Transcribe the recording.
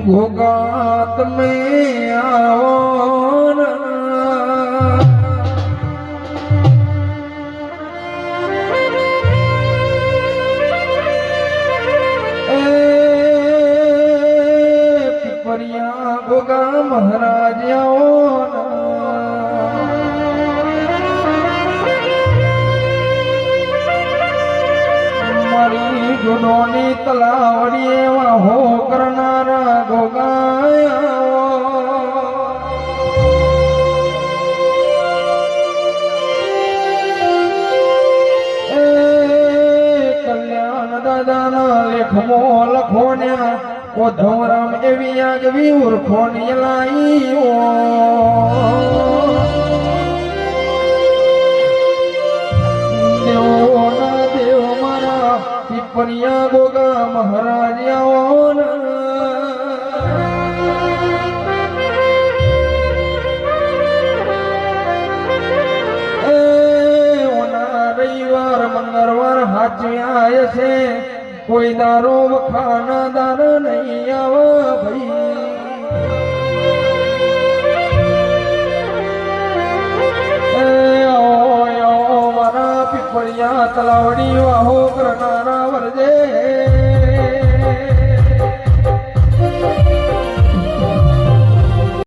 ભોગાત में आओ पिपरिया गोगा महाराज आओ मारी जुनोनी तलावड़ी एवा हो करनारा गोगाया कल्याण दादा ना लेखमो लखोन्या कोधवराम एवी आगवी उर्खोनी लाई देव मारा पिपरिया गोगा महाराज आओ रविवार मंगलवार हाथ में आए से कोई दारो खाना दार नहीं आवा भाई आओ मारा पिपरिया तलावड़ी वाहो करनारा वरजे